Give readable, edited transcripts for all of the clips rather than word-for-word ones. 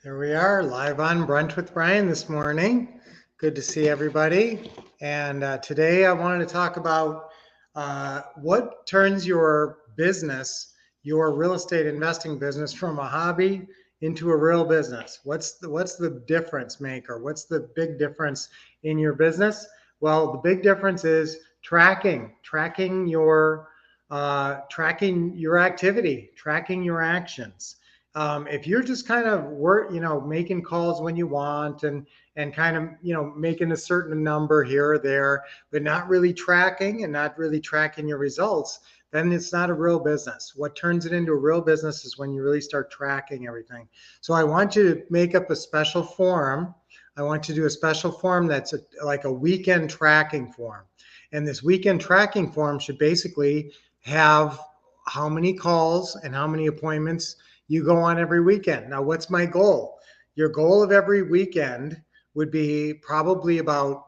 Here we are, live on Brunch with Brian this morning. Good to see everybody. And today I wanted to talk about what turns your business, your real estate investing business, from a hobby into a real business. What's the difference maker? What's the big difference in your business? Well, the big difference is tracking your activity, tracking your actions. If you're just kind of making calls when you want and kind of, making a certain number here or there, but not really tracking your results, then it's not a real business. What turns it into a real business is when you really start tracking everything. So I want you to make up a special form. I want you to do a special form that's like a weekend tracking form. And this weekend tracking form should basically have how many calls and how many appointments you go on every weekend. Now, what's my goal? Your goal of every weekend would be probably about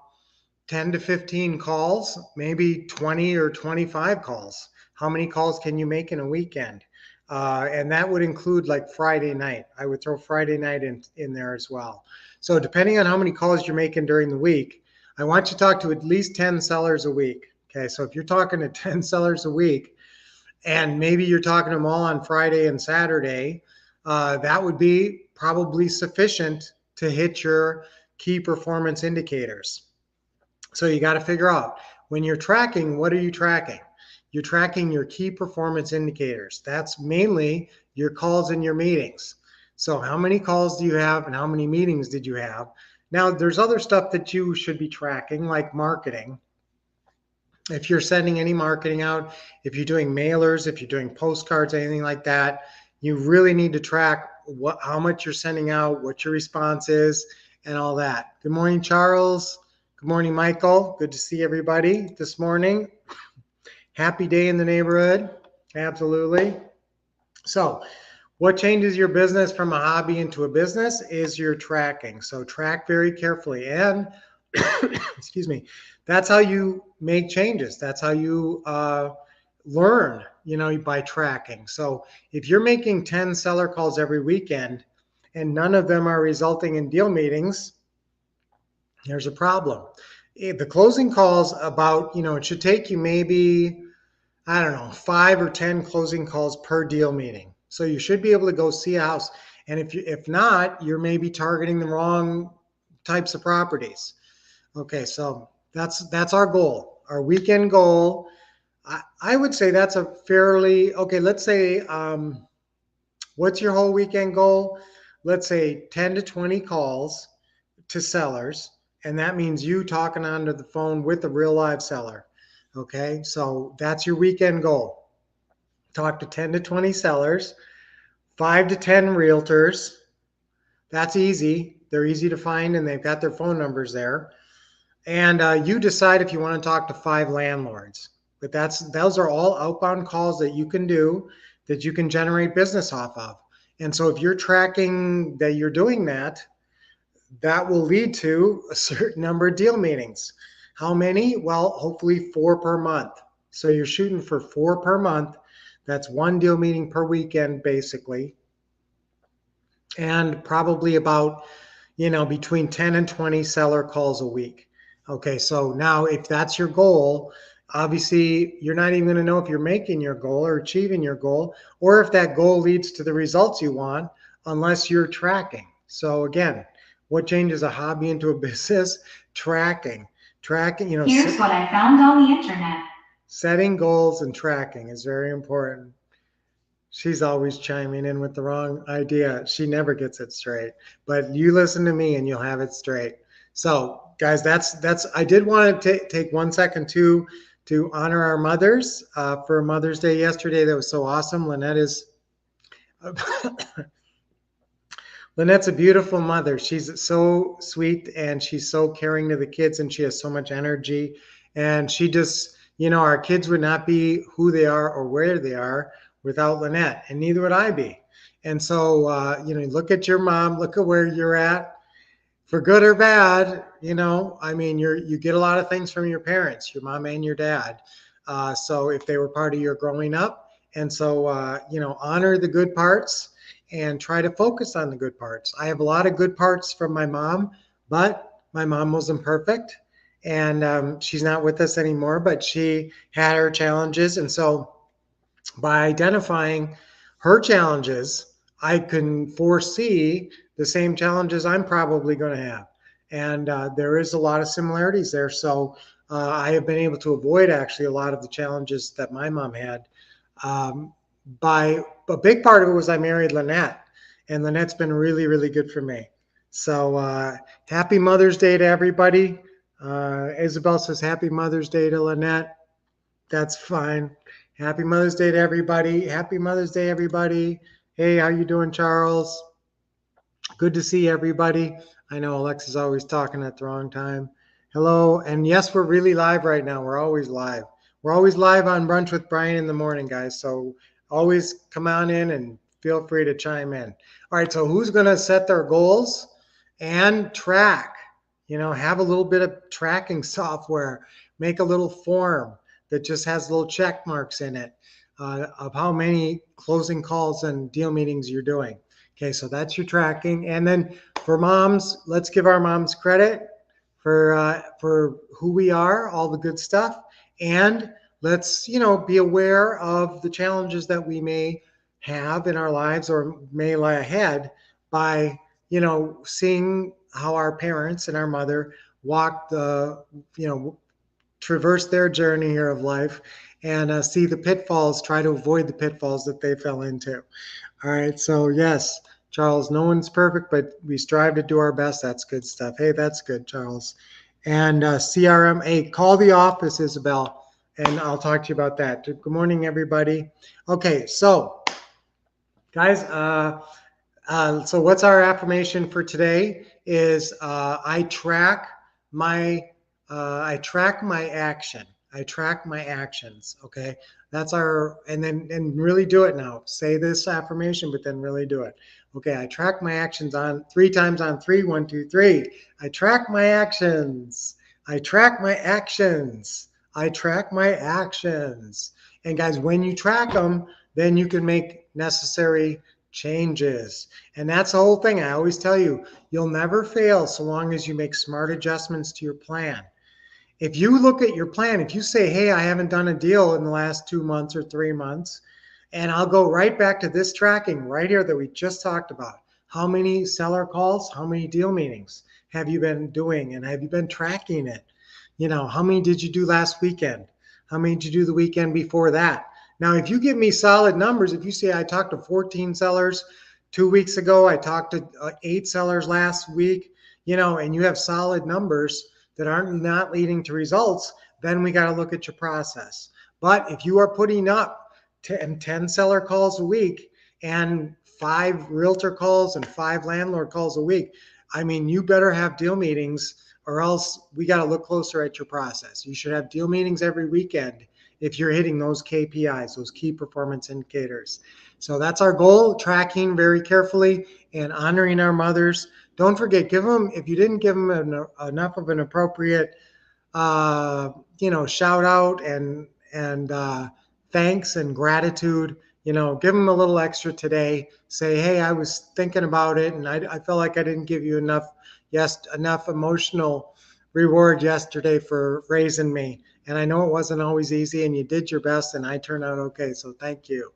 10 to 15 calls, maybe 20 or 25 calls. How many calls can you make in a weekend? And that would include like Friday night. I would throw Friday night in there as well. So depending on how many calls you're making during the week, I want you to talk to at least 10 sellers a week. Okay, so if you're talking to 10 sellers a week, and maybe you're talking to them all on Friday and Saturday, that would be probably sufficient to hit your key performance indicators. So you got to figure out, when you're tracking, what are you tracking? You're tracking your key performance indicators. That's mainly your calls and your meetings. So how many calls do you have and how many meetings did you have? Now, there's other stuff that you should be tracking, like marketing. If you're sending any marketing out, if you're doing mailers, if you're doing postcards, anything like that, you really need to track how much you're sending out, what your response is, and all that. Good morning, Charles. Good morning, Michael. Good to see everybody this morning. Happy day in the neighborhood. Absolutely. So what changes your business from a hobby into a business is your tracking. So track very carefully. And excuse me, that's how you make changes. That's how you learn, by tracking. So if you're making 10 seller calls every weekend and none of them are resulting in deal meetings, there's a problem. The closing calls about, it should take you maybe, 5 or 10 closing calls per deal meeting. So you should be able to go see a house. And if not, you're maybe targeting the wrong types of properties. Okay, so that's our goal, our weekend goal. I would say that's a fairly, okay, let's say, what's your whole weekend goal? Let's say 10 to 20 calls to sellers, and that means you talking onto the phone with a real live seller. Okay, so that's your weekend goal. Talk to 10 to 20 sellers, 5 to 10 realtors. That's easy. They're easy to find and they've got their phone numbers there. And you decide if you want to talk to 5 landlords. But those are all outbound calls that you can do, that you can generate business off of. And so if you're tracking that you're doing that, that will lead to a certain number of deal meetings. How many? Well, hopefully 4 per month. So you're shooting for 4 per month. That's 1 deal meeting per weekend, basically. And probably about, between 10 and 20 seller calls a week. Okay, so now if that's your goal, obviously you're not even going to know if you're making your goal or achieving your goal, or if that goal leads to the results you want, unless you're tracking. So again, what changes a hobby into a business? Tracking. Here's what I found on the internet. Setting goals and tracking is very important. She's always chiming in with the wrong idea. She never gets it straight, but you listen to me and you'll have it straight. So guys, that's I did want to take 1 second to honor our mothers for Mother's Day yesterday. That was so awesome. Lynette's a beautiful mother. She's so sweet and she's so caring to the kids and she has so much energy. And she just, our kids would not be who they are or where they are without Lynette, and neither would I be. And so, look at your mom, look at where you're at, for good or bad. You get a lot of things from your parents, your mom and your dad. So if they were part of your growing up, and so, honor the good parts and try to focus on the good parts. I have a lot of good parts from my mom, but my mom wasn't perfect, and she's not with us anymore, but she had her challenges. And so by identifying her challenges, I can foresee the same challenges I'm probably going to have. And there is a lot of similarities there. So I have been able to avoid actually a lot of the challenges that my mom had. Um, by a big part of it was I married Lynette, and Lynette's been really, really good for me. So happy Mother's Day to everybody. Isabel says happy Mother's Day to Lynette. That's fine. Happy Mother's Day to everybody. Happy Mother's Day, everybody. Hey, how you doing, Charles? Good to see everybody. I know Alexa's always talking at the wrong time. Hello, and yes, we're really live right now. We're always live. We're always live on Brunch with Brian in the morning, guys. So always come on in and feel free to chime in. All right, so who's going to set their goals and track? Have a little bit of tracking software. Make a little form that just has little check marks in it of how many closing calls and deal meetings you're doing. Okay, so that's your tracking. And then for moms, let's give our moms credit for who we are, all the good stuff, and let's be aware of the challenges that we may have in our lives or may lie ahead by seeing how our parents and our mother walked the traverse their journey here of life and see the pitfalls, try to avoid the pitfalls that they fell into. All right, so yes, Charles, no one's perfect, but we strive to do our best. That's good stuff. Hey, that's good, Charles. And CRM 8, call the office, Isabel, and I'll talk to you about that. Good morning, everybody. Okay, so guys, so what's our affirmation for today is I track my action. I track my actions. Okay. That's and really do it now. Say this affirmation, but then really do it. Okay. I track my actions on 3 times on 3. 1, 2, 3. I track my actions. I track my actions. I track my actions. And guys, when you track them, then you can make necessary changes. And that's the whole thing. I always tell you, you'll never fail so long as you make smart adjustments to your plan. If you look at your plan, if you say, hey, I haven't done a deal in the last 2 months or 3 months, and I'll go right back to this tracking right here that we just talked about. How many seller calls, how many deal meetings have you been doing, and have you been tracking it? How many did you do last weekend? How many did you do the weekend before that? Now, if you give me solid numbers, if you say I talked to 14 sellers 2 weeks ago, I talked to 8 sellers last week, and you have solid numbers that aren't not leading to results, then we got to look at your process. But if you are putting up 10 seller calls a week and 5 realtor calls and 5 landlord calls a week, I mean, you better have deal meetings or else we got to look closer at your process. You should have deal meetings every weekend if you're hitting those KPIs, those key performance indicators. So that's our goal, tracking very carefully and honoring our mothers. Don't forget, give them, if you didn't give them enough of an appropriate, shout out and thanks and gratitude, give them a little extra today. Say, hey, I was thinking about it and I felt like I didn't give you enough emotional reward yesterday for raising me. And I know it wasn't always easy and you did your best and I turned out okay. So thank you.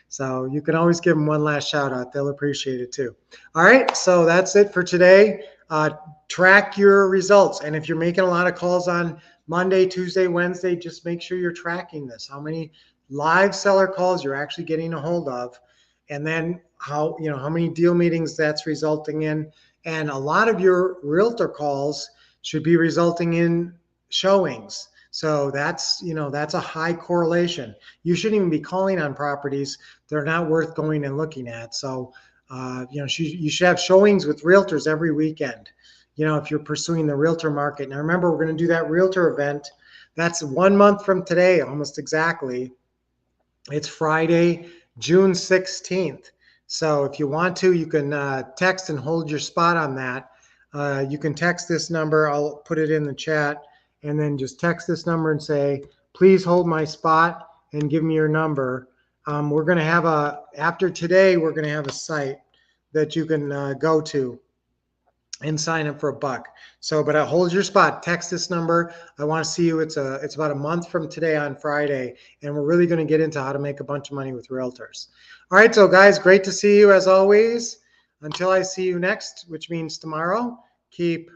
So you can always give them one last shout out. They'll appreciate it too. All right. So that's it for today. Track your results. And if you're making a lot of calls on Monday, Tuesday, Wednesday, just make sure you're tracking this. How many live seller calls you're actually getting a hold of. And then how many deal meetings that's resulting in. And a lot of your realtor calls should be resulting in showings. So that's a high correlation. You shouldn't even be calling on properties that are not worth going and looking at. So, you should have showings with realtors every weekend, if you're pursuing the realtor market. Now, remember, we're going to do that realtor event. That's 1 month from today, almost exactly. It's Friday, June 16th. So if you want to, you can text and hold your spot on that. You can text this number. I'll put it in the chat. And then just text this number and say, please hold my spot and give me your number. We're going to have after today, we're going to have a site that you can go to and sign up for $1. So, but hold your spot. Text this number. I want to see you. It's about a month from today on Friday, and we're really going to get into how to make a bunch of money with realtors. All right, so guys, great to see you as always. Until I see you next, which means tomorrow, keep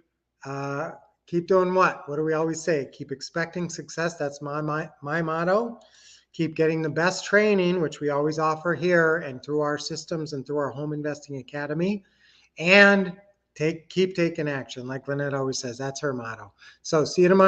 doing what? What do we always say? Keep expecting success. That's my motto. Keep getting the best training, which we always offer here and through our systems and through our Home Investing Academy. And keep taking action. Like Lynette always says, that's her motto. So see you tomorrow.